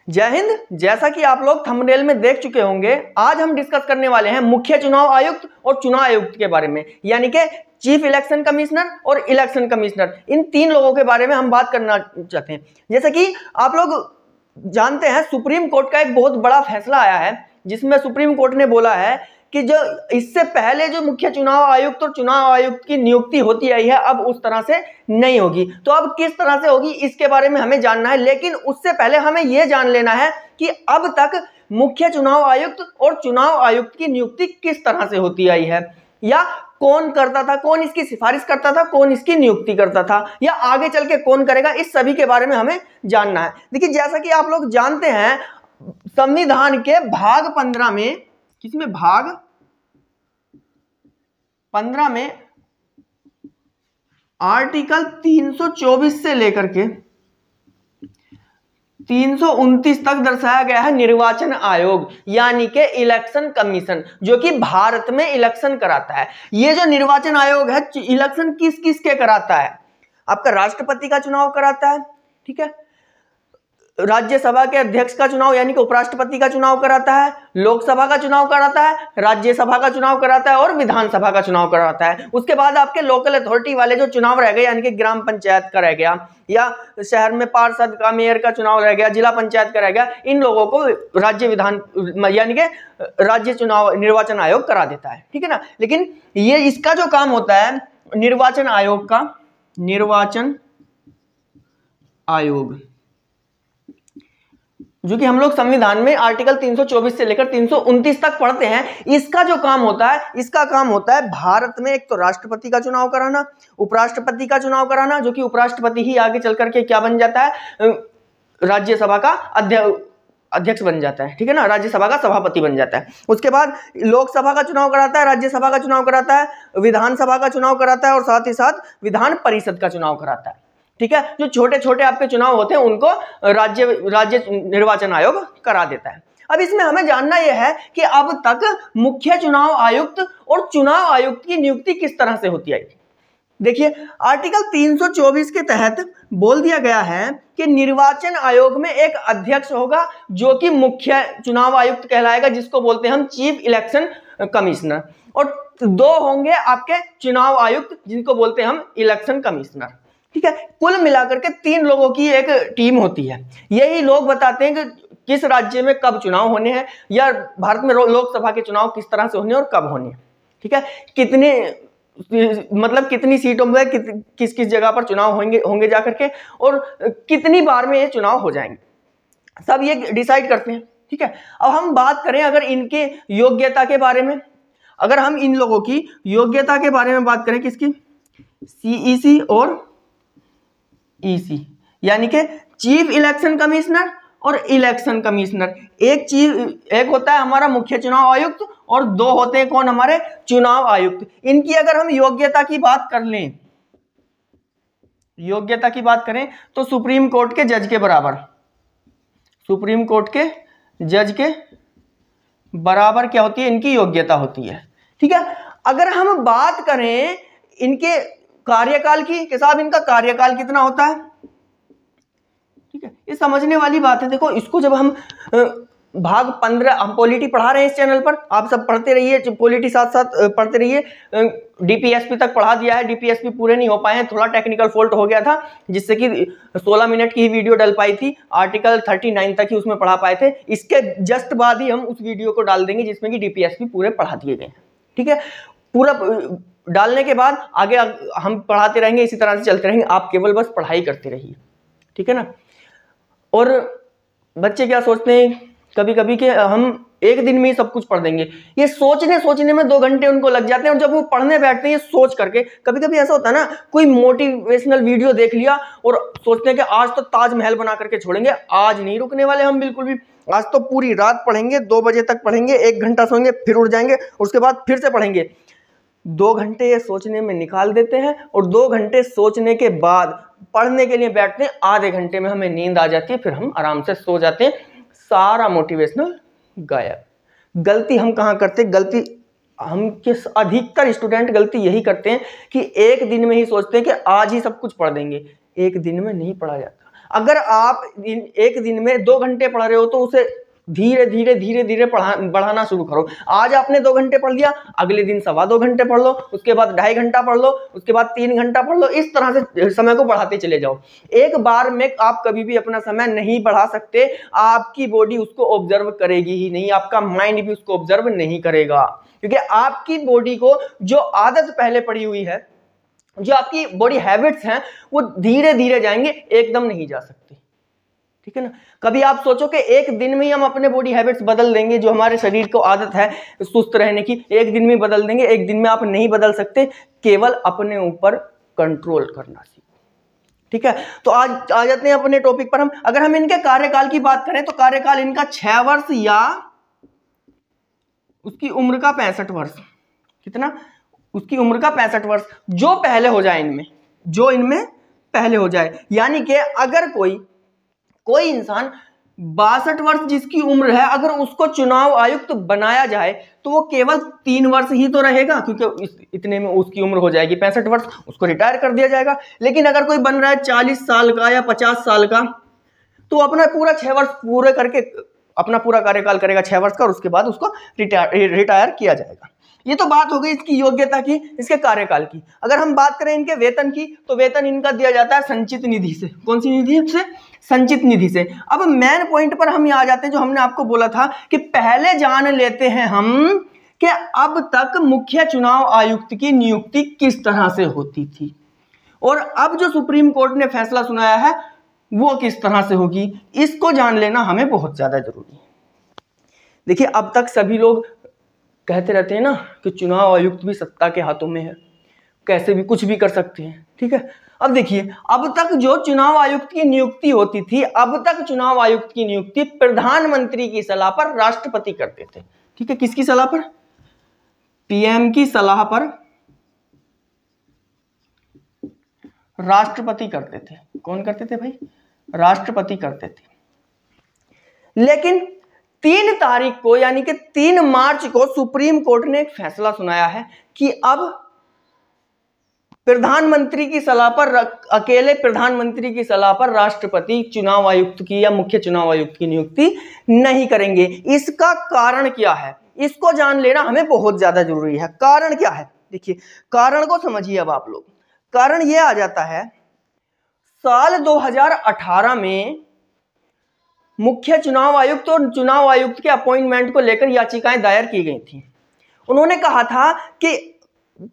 जय हिंद। जैसा कि आप लोग थंबनेल में देख चुके होंगे, आज हम डिस्कस करने वाले हैं मुख्य चुनाव आयुक्त और चुनाव आयुक्त के बारे में, यानी कि चीफ इलेक्शन कमिश्नर और इलेक्शन कमिश्नर। इन तीन लोगों के बारे में हम बात करना चाहते हैं। जैसे कि आप लोग जानते हैं, सुप्रीम कोर्ट का एक बहुत बड़ा फैसला आया है, जिसमें सुप्रीम कोर्ट ने बोला है कि जो इससे पहले जो मुख्य चुनाव आयुक्त और चुनाव आयुक्त की नियुक्ति होती आई है, अब उस तरह से नहीं होगी। तो अब किस तरह से होगी, इसके बारे में हमें जानना है। लेकिन उससे पहले हमें यह जान लेना है कि अब तक मुख्य चुनाव आयुक्त और चुनाव आयुक्त की नियुक्ति किस तरह से होती आई है, या कौन करता था, कौन इसकी सिफारिश करता था, कौन इसकी नियुक्ति करता था, या आगे चल के कौन करेगा। इस सभी के बारे में हमें जानना है। देखिए, जैसा कि आप लोग जानते हैं, संविधान के भाग 15 में, किसमें, भाग 15 में आर्टिकल 324 से लेकर के 329 तक दर्शाया गया है निर्वाचन आयोग, यानी कि इलेक्शन कमीशन, जो कि भारत में इलेक्शन कराता है। ये जो निर्वाचन आयोग है, इलेक्शन किस किस के कराता है? आपका राष्ट्रपति का चुनाव कराता है, ठीक है, राज्यसभा के अध्यक्ष का चुनाव यानी कि उपराष्ट्रपति का चुनाव कराता है, लोकसभा का चुनाव कराता है, राज्यसभा का चुनाव कराता है और विधानसभा का चुनाव कराता है। उसके बाद आपके लोकल अथॉरिटी वाले जो चुनाव रह गए, यानी कि ग्राम पंचायत का रह गया, या शहर में पार्षद का, मेयर का चुनाव रह गया, जिला पंचायत का रह गया, इन लोगों को राज्य विधान यानी कि राज्य चुनाव निर्वाचन आयोग करा देता है, ठीक है ना। लेकिन ये इसका जो काम होता है निर्वाचन आयोग का, निर्वाचन आयोग, जो कि हम लोग संविधान में आर्टिकल 324 से लेकर 329 तक पढ़ते हैं, इसका जो काम होता है, इसका काम होता है भारत में एक तो राष्ट्रपति का चुनाव कराना, उपराष्ट्रपति का चुनाव कराना, जो कि उपराष्ट्रपति ही आगे चल करके क्या बन जाता है, राज्यसभा का अध्यक्ष बन जाता है, ठीक है ना, राज्यसभा का सभापति बन जाता है। उसके बाद लोकसभा का चुनाव कराता है, राज्यसभा का चुनाव कराता है, विधानसभा का चुनाव कराता है और साथ ही साथ विधान परिषद का चुनाव कराता है, ठीक है। जो छोटे छोटे आपके चुनाव होते हैं उनको राज्य निर्वाचन आयोग करा देता है। अब इसमें हमें जानना यह है कि अब तक मुख्य चुनाव आयुक्त और चुनाव आयुक्त की नियुक्ति किस तरह से होती है। देखिए, आर्टिकल 324 के तहत बोल दिया गया है कि निर्वाचन आयोग में एक अध्यक्ष होगा, जो कि मुख्य चुनाव आयुक्त कहलाएगा, जिसको बोलते हैं हम चीफ इलेक्शन कमिश्नर, और दो होंगे आपके चुनाव आयुक्त, जिनको बोलते हैं हम इलेक्शन कमिश्नर, ठीक है। कुल मिलाकर के 3 लोगों की एक टीम होती है। यही लोग बताते हैं कि किस राज्य में कब चुनाव होने हैं, या भारत में लोकसभा के चुनाव किस तरह से होने और कब होने हैं, ठीक है। कितनी सीटों में किस किस जगह पर चुनाव होंगे जाकर के, और कितनी बार में ये चुनाव हो जाएंगे, सब ये डिसाइड करते हैं, ठीक है। अब हम बात करें अगर इनके योग्यता के बारे में, अगर हम इन लोगों की योग्यता के बारे में बात करें, किसकी, सीईसी और ईसी, यानी कि चीफ इलेक्शन कमिश्नर और इलेक्शन कमिश्नर। एक होता है हमारा मुख्य चुनाव आयुक्त और 2 होते हैं कौन, हमारे चुनाव आयुक्त। इनकी अगर हम योग्यता की बात कर लें, योग्यता की बात करें तो सुप्रीम कोर्ट के जज के बराबर, सुप्रीम कोर्ट के जज के बराबर क्या होती है, इनकी योग्यता होती है, ठीक है। अगर हम बात करें इनके कार्यकाल की कि साहब इनका कार्यकाल कितना होता है, ठीक है, ये समझने वाली बात है। देखो, इसको जब हम भाग 15, हम पॉलिटी पढ़ा रहे हैं इस चैनल पर, आप सब पढ़ते रहिए, पॉलिटी साथ साथ पढ़ते रहिए। डीपीएसपी तक पढ़ा दिया है, डीपीएसपी पूरे नहीं हो पाए हैं, थोड़ा टेक्निकल फॉल्ट हो गया था, जिससे कि 16 मिनट की ही वीडियो डल पाई थी, आर्टिकल 39 तक ही उसमें पढ़ा पाए थे। इसके जस्ट बाद ही हम उस वीडियो को डाल देंगे जिसमें कि डीपीएसपी पूरे पढ़ा दिए गए हैं, ठीक है। पूरा डालने के बाद आगे हम पढ़ाते रहेंगे, इसी तरह से चलते रहेंगे, आप केवल बस पढ़ाई करते रहिए, ठीक है ना। और बच्चे क्या सोचते हैं कभी कभी कि हम एक दिन में ही सब कुछ पढ़ देंगे, ये सोचने में 2 घंटे उनको लग जाते हैं, और जब वो पढ़ने बैठते हैं ये सोच करके, कभी कभी ऐसा होता है ना, कोई मोटिवेशनल वीडियो देख लिया और सोचते हैं कि आज तो ताजमहल बना करके छोड़ेंगे, आज नहीं रुकने वाले हम बिल्कुल भी, आज तो पूरी रात पढ़ेंगे, 2 बजे तक पढ़ेंगे, 1 घंटा सोएंगे, फिर उठ जाएंगे, उसके बाद फिर से पढ़ेंगे। 2 घंटे ये सोचने में निकाल देते हैं, और 2 घंटे सोचने के बाद पढ़ने के लिए बैठते हैं, आधे घंटे में हमें नींद आ जाती है, फिर हम आराम से सो जाते हैं, सारा मोटिवेशनल गायब। गलती हम कहाँ करते, गलती हम किस, अधिकतर स्टूडेंट गलती यही करते हैं कि एक दिन में ही सोचते हैं कि आज ही सब कुछ पढ़ देंगे। एक दिन में नहीं पढ़ा जाता, अगर आप एक दिन में 2 घंटे पढ़ रहे हो तो उसे धीरे धीरे बढ़ाना शुरू करो। आज आपने 2 घंटे पढ़ लिया, अगले दिन 2.25 घंटे पढ़ लो, उसके बाद 2.5 घंटा पढ़ लो, उसके बाद 3 घंटा पढ़ लो। इस तरह से समय को बढ़ाते चले जाओ। एक बार में आप कभी भी अपना समय नहीं बढ़ा सकते, आपकी बॉडी उसको ऑब्जर्व करेगी ही नहीं, आपका माइंड भी उसको ऑब्जर्व नहीं करेगा, क्योंकि आपकी बॉडी को जो आदत पहले पड़ी हुई है, जो आपकी बॉडी हैबिट्स हैं, वो धीरे धीरे जाएंगे, एकदम नहीं जा सकती। ठीक है ना। कभी आप सोचो कि एक दिन में ही हम अपने बॉडी हैबिट्स बदल देंगे, जो हमारे शरीर को आदत है सुस्त रहने की, एक दिन में बदल देंगे। एक दिन में आप नहीं बदल सकते, केवल अपने ऊपर कंट्रोल करना सीखो। ठीक है, तो आज आ जाते हैं अपने टॉपिक पर। अगर हम इनके कार्यकाल की बात करें तो कार्यकाल इनका 6 वर्ष या उसकी उम्र का 65 वर्ष। कितना? उसकी उम्र का 65 वर्ष, जो पहले हो जाए इनमें, जो इनमें पहले हो जाए। यानी कि अगर कोई इंसान 62 वर्ष जिसकी उम्र है, अगर उसको चुनाव आयुक्त बनाया जाए तो वो केवल 3 वर्ष ही तो रहेगा, क्योंकि इतने में उसकी उम्र हो जाएगी 65 वर्ष, उसको रिटायर कर दिया जाएगा। लेकिन अगर कोई बन रहा है 40 साल का या 50 साल का, तो अपना पूरा 6 वर्ष पूरे करके अपना पूरा कार्यकाल करेगा 6 वर्ष का, और उसके बाद उसको रिटायर किया जाएगा। ये तो बात हो गई इसकी योग्यता की, इसके कार्यकाल की। अगर हम बात करें इनके वेतन की, तो वेतन इनका दिया जाता है संचित निधि से। कौन सी निधि से? संचित निधि से। अब मेन पॉइंट पर हम आ जाते हैं, जो हमने आपको बोला था कि पहले जान लेते हैं हम कि अब तक मुख्य चुनाव आयुक्त की नियुक्ति किस तरह से होती थी, और अब जो सुप्रीम कोर्ट ने फैसला सुनाया है वो किस तरह से होगी। इसको जान लेना हमें बहुत ज्यादा जरूरी है। देखिए, अब तक सभी लोग कहते रहते हैं ना कि चुनाव आयुक्त भी सत्ता के हाथों में है, कैसे भी कुछ भी कर सकते हैं। ठीक है, अब देखिए, अब तक जो चुनाव आयुक्त की नियुक्ति होती थी, अब तक चुनाव आयुक्त की नियुक्ति प्रधानमंत्री की सलाह पर राष्ट्रपति करते थे। ठीक है, किसकी सलाह पर? पीएम की सलाह पर राष्ट्रपति करते थे। कौन करते थे भाई? राष्ट्रपति करते थे। लेकिन 3 तारीख को, यानी कि 3 मार्च को सुप्रीम कोर्ट ने एक फैसला सुनाया है कि अब प्रधानमंत्री की सलाह पर, अकेले प्रधानमंत्री की सलाह पर राष्ट्रपति चुनाव आयुक्त की या मुख्य चुनाव आयुक्त की नियुक्ति नहीं करेंगे। इसका कारण क्या है, इसको जान लेना हमें बहुत ज्यादा जरूरी है। कारण क्या है? देखिए, कारण को समझिए अब आप लोग। कारण यह आ जाता है, साल 2018 में मुख्य चुनाव आयुक्त और चुनाव आयुक्त के अपॉइंटमेंट को लेकर याचिकाएं दायर की गई थी। उन्होंने कहा था कि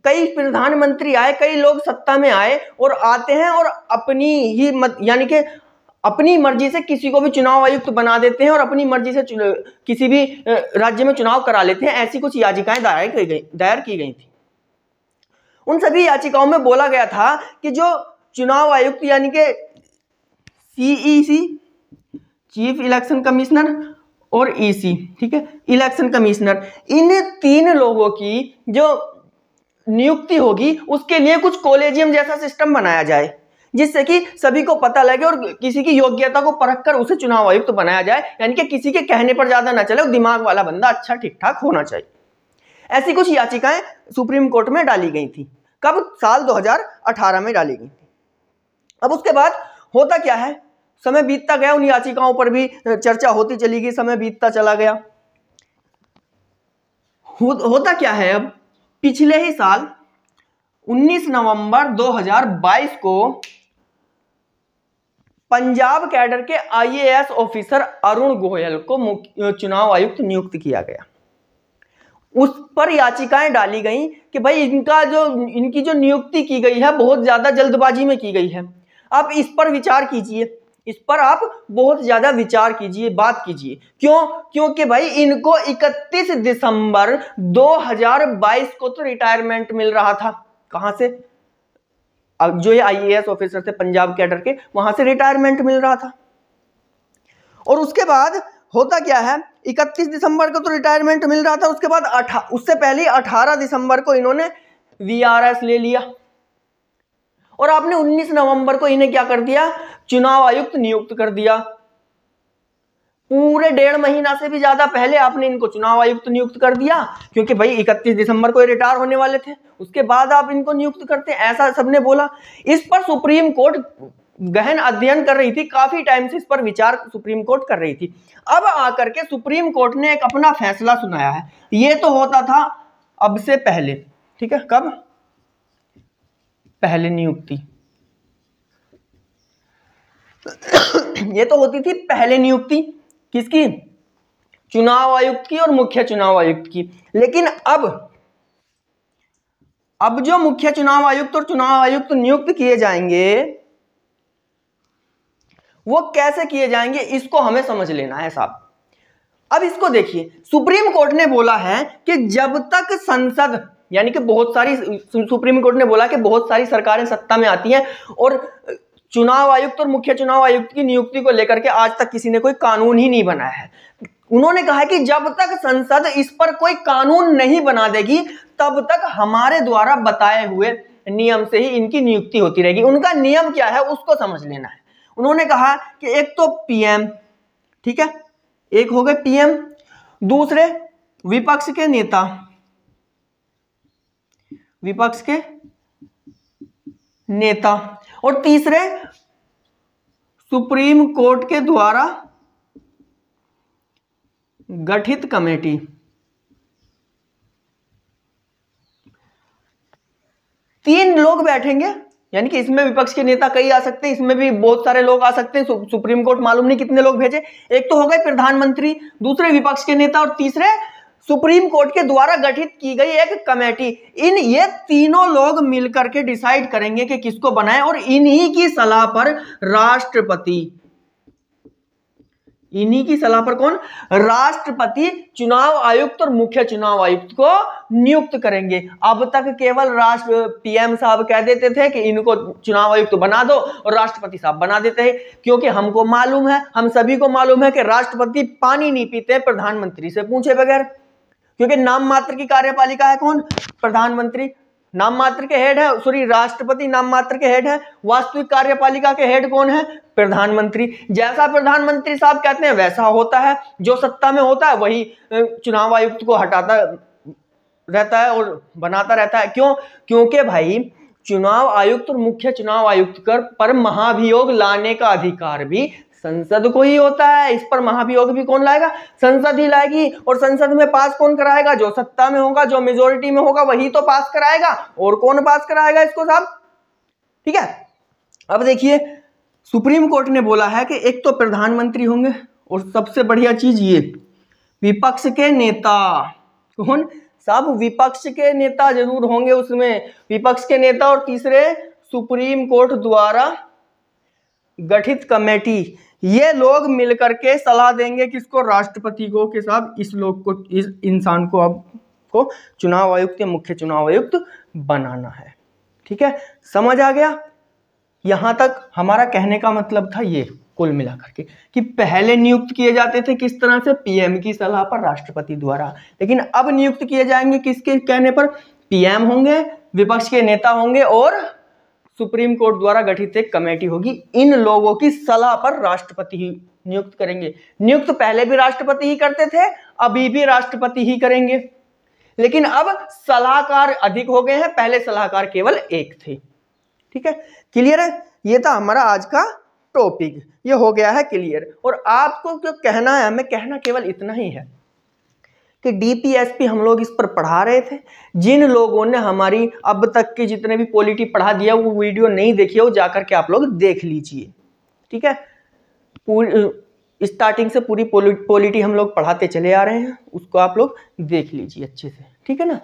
कई प्रधानमंत्री आए, कई लोग सत्ता में आए और आते हैं और अपनी ही यानी कि अपनी मर्जी से किसी को भी चुनाव आयुक्त बना देते हैं और अपनी मर्जी से किसी भी राज्य में चुनाव करा लेते हैं। ऐसी कुछ याचिकाएं दायर की गई थी। उन सभी याचिकाओं में बोला गया था कि जो चुनाव आयुक्त यानी कि CEC, चीफ इलेक्शन कमिश्नर, और EC, ठीक है, इलेक्शन कमिश्नर, इन 3 लोगों की जो नियुक्ति होगी उसके लिए कुछ कॉलेजियम जैसा सिस्टम बनाया जाए, जिससे कि सभी को पता लगे और किसी की योग्यता को परखकर उसे चुनाव आयुक्त बनाया जाए। यानी कि किसी के कहने पर ज्यादा ना चले, दिमाग वाला बंदा अच्छा ठीक ठाक होना चाहिए। ऐसी कुछ याचिकाएं सुप्रीम कोर्ट में डाली गई थी। कब? साल 2018 में डाली गई थी। अब उसके बाद होता क्या है, समय बीतता गया, उन याचिकाओं पर भी चर्चा होती चली गई, समय बीतता चला गया। होता क्या है, अब पिछले ही साल 19 नवंबर 2022 को पंजाब कैडर के IAS ऑफिसर अरुण गोयल को चुनाव आयुक्त नियुक्त किया गया। उस पर याचिकाएं डाली गई कि भाई इनकी जो नियुक्ति की गई है बहुत ज्यादा जल्दबाजी में की गई है। आप इस पर विचार कीजिए, इस पर आप बहुत ज्यादा विचार कीजिए, बात कीजिए। क्यों? क्योंकि भाई इनको 31 दिसंबर 2022 को तो रिटायरमेंट मिल रहा था। कहां से? अब जो ये IAS ऑफिसर थे पंजाब कैडर के, वहां से रिटायरमेंट मिल रहा था। और उसके बाद होता क्या है, 31 दिसंबर को तो रिटायरमेंट मिल रहा था, उसके बाद उससे पहले 18 दिसंबर को इन्होंने VRS ले लिया और आपने 19 नवंबर को इन्हें क्या कर दिया? चुनाव आयुक्त नियुक्त कर दिया। पूरे 1.5 महीना से भी ज्यादा पहले आपने इनको चुनाव आयुक्त नियुक्त कर दिया, क्योंकि भाई 31 दिसंबर को रिटायर होने वाले थे। उसके बाद आप इनको नियुक्त करते हैं, ऐसा सबने बोला। इस पर सुप्रीम कोर्ट गहन अध्ययन कर रही थी, काफी टाइम से इस पर विचार सुप्रीम कोर्ट कर रही थी। अब आकर के सुप्रीम कोर्ट ने एक अपना फैसला सुनाया है। ये तो होता था अब से पहले, ठीक है, कब? पहले नियुक्ति ये तो होती थी पहले नियुक्ति किसकी? चुनाव आयुक्त की और मुख्य चुनाव आयुक्त की। लेकिन अब जो मुख्य चुनाव आयुक्त और चुनाव आयुक्त नियुक्त किए जाएंगे वो कैसे किए जाएंगे, इसको हमें समझ लेना है साहब। अब इसको देखिए, सुप्रीम कोर्ट ने बोला है कि जब तक संसद, यानी कि बहुत सारी, सुप्रीम कोर्ट ने बोला कि बहुत सारी सरकारें सत्ता में आती हैं और चुनाव आयुक्त और मुख्य चुनाव आयुक्त की नियुक्ति को लेकर के आज तक किसी ने कोई कानून ही नहीं बनाया है। उन्होंने कहा है कि जब तक संसद इस पर कोई कानून नहीं बना देगी तब तक हमारे द्वारा बताए हुए नियम से ही इनकी नियुक्ति होती रहेगी। उनका नियम क्या है उसको समझ लेना है। उन्होंने कहा कि एक तो पीएम, ठीक है, एक हो गए पीएम, दूसरे विपक्ष के नेता, विपक्ष के नेता, और तीसरे सुप्रीम कोर्ट के द्वारा गठित कमेटी। तीन लोग बैठेंगे, यानी कि इसमें विपक्ष के नेता कई आ सकते हैं, इसमें भी बहुत सारे लोग आ सकते हैं। सुप्रीम कोर्ट मालूम नहीं कितने लोग भेजे। एक तो हो गए प्रधानमंत्री, दूसरे विपक्ष के नेता और तीसरे सुप्रीम कोर्ट के द्वारा गठित की गई एक कमेटी। ये तीनों लोग मिलकर के डिसाइड करेंगे कि किसको बनाएं और इन्हीं की सलाह पर राष्ट्रपति, इन्हीं की सलाह पर कौन? राष्ट्रपति चुनाव आयुक्त और मुख्य चुनाव आयुक्त को नियुक्त करेंगे। अब तक केवल पीएम साहब कह देते थे कि इनको चुनाव आयुक्त बना दो और राष्ट्रपति साहब बना देते हैं, क्योंकि हमको मालूम है, हम सभी को मालूम है कि राष्ट्रपति पानी नहीं पीते प्रधानमंत्री से पूछे बगैर, क्योंकि नाम मात्र की कार्यपालिका है कौन? प्रधानमंत्री नाम मात्र के हेड है, सॉरी राष्ट्रपति नाम मात्र के हेड है। वास्तविक कार्यपालिका के हेड कौन है? प्रधानमंत्री। जैसा प्रधानमंत्री साहब कहते हैं वैसा होता है, जो सत्ता में होता है वही चुनाव आयुक्त को हटाता रहता है और बनाता रहता है। क्यों? क्योंकि भाई चुनाव आयुक्त और मुख्य चुनाव आयुक्त पर महाभियोग लाने का अधिकार भी संसद को ही होता है। इस पर महाभियोग भी कौन लाएगा? संसद ही लाएगी। और संसद में पास कौन कराएगा? जो सत्ता में होगा, जो मेजोरिटी में होगा वही तो पास कराएगा। और कौन पास कराएगा इसको साहब? ठीक है, अब देखिए सुप्रीम कोर्ट ने बोला है कि एक तो प्रधानमंत्री होंगे और सबसे बढ़िया चीज ये विपक्ष के नेता। कौन साहब? विपक्ष के नेता जरूर होंगे उसमें, विपक्ष के नेता, और तीसरे सुप्रीम कोर्ट द्वारा गठित कमेटी। ये लोग मिलकर के सलाह देंगे किसको? राष्ट्रपति को, कि साहब इस लोग को, इस इंसान को आपको चुनाव आयुक्त या मुख्य चुनाव आयुक्त बनाना है। ठीक है, समझ आ गया? यहां तक हमारा कहने का मतलब था ये कुल मिलाकर के कि पहले नियुक्त किए जाते थे किस तरह से? पीएम की सलाह पर राष्ट्रपति द्वारा। लेकिन अब नियुक्त किए जाएंगे किसके कहने पर? पीएम होंगे, विपक्ष के नेता होंगे और सुप्रीम कोर्ट द्वारा गठित एक कमेटी होगी। इन लोगों की सलाह पर राष्ट्रपति ही नियुक्त करेंगे। नियुक्त पहले भी राष्ट्रपति ही करते थे, अभी भी राष्ट्रपति ही करेंगे, लेकिन अब सलाहकार अधिक हो गए हैं, पहले सलाहकार केवल एक थे। ठीक है, क्लियर है? ये था हमारा आज का टॉपिक, ये हो गया है क्लियर। और आपको जो कहना है, हमें कहना केवल इतना ही है कि डीपीएसपी हम लोग इस पर पढ़ा रहे थे। जिन लोगों ने हमारी अब तक के जितने भी पॉलिटी पढ़ा दिया वो वीडियो नहीं देखी है, वो जाकर के आप लोग देख लीजिए। ठीक है, पूरी स्टार्टिंग से पूरी पॉलिटी हम लोग पढ़ाते चले आ रहे हैं, उसको आप लोग देख लीजिए अच्छे से। ठीक है ना?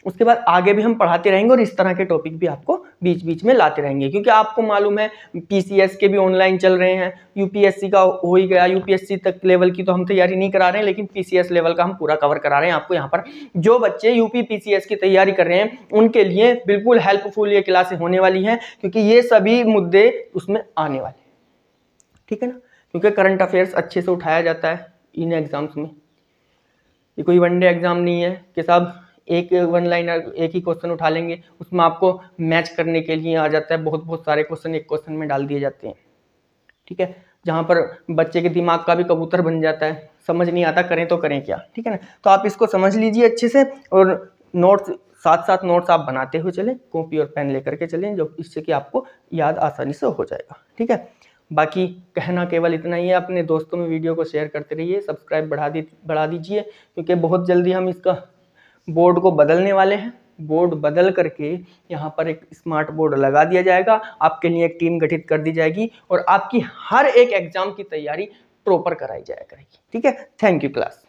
उसके बाद आगे भी हम पढ़ाते रहेंगे और इस तरह के टॉपिक भी आपको बीच बीच में लाते रहेंगे, क्योंकि आपको मालूम है पीसीएस के भी ऑनलाइन चल रहे हैं, यूपीएससी का हो ही गया। यूपीएससी तक लेवल की तो हम तैयारी नहीं करा रहे हैं, लेकिन पीसीएस लेवल का हम पूरा कवर करा रहे हैं आपको। यहाँ पर जो बच्चे यूपी पीसीएस की तैयारी कर रहे हैं उनके लिए बिल्कुल हेल्पफुल ये क्लासें होने वाली हैं, क्योंकि ये सभी मुद्दे उसमें आने वाले। ठीक है ना? क्योंकि करंट अफेयर्स अच्छे से उठाया जाता है इन एग्जाम्स में। ये कोई वनडे एग्जाम नहीं है कि साहब एक वन लाइनर एक ही क्वेश्चन उठा लेंगे, उसमें आपको मैच करने के लिए आ जाता है बहुत सारे क्वेश्चन एक क्वेश्चन में डाल दिए जाते हैं। ठीक है, जहाँ पर बच्चे के दिमाग का भी कबूतर बन जाता है, समझ नहीं आता करें तो करें क्या। ठीक है ना? तो आप इसको समझ लीजिए अच्छे से और नोट्स साथ साथ नोट्स आप बनाते हुए चलें, कॉपी और पेन लेकर के चलें, जो इससे कि आपको याद आसानी से हो जाएगा। ठीक है, बाकी कहना केवल इतना ही है, अपने दोस्तों में वीडियो को शेयर करते रहिए, सब्सक्राइब बढ़ा दीजिए, क्योंकि बहुत जल्दी हम इसका बोर्ड को बदलने वाले हैं। बोर्ड बदल करके यहाँ पर एक स्मार्ट बोर्ड लगा दिया जाएगा, आपके लिए एक टीम गठित कर दी जाएगी और आपकी हर एक एग्जाम की तैयारी प्रॉपर कराई जाया करेगी। ठीक है, थैंक यू क्लास।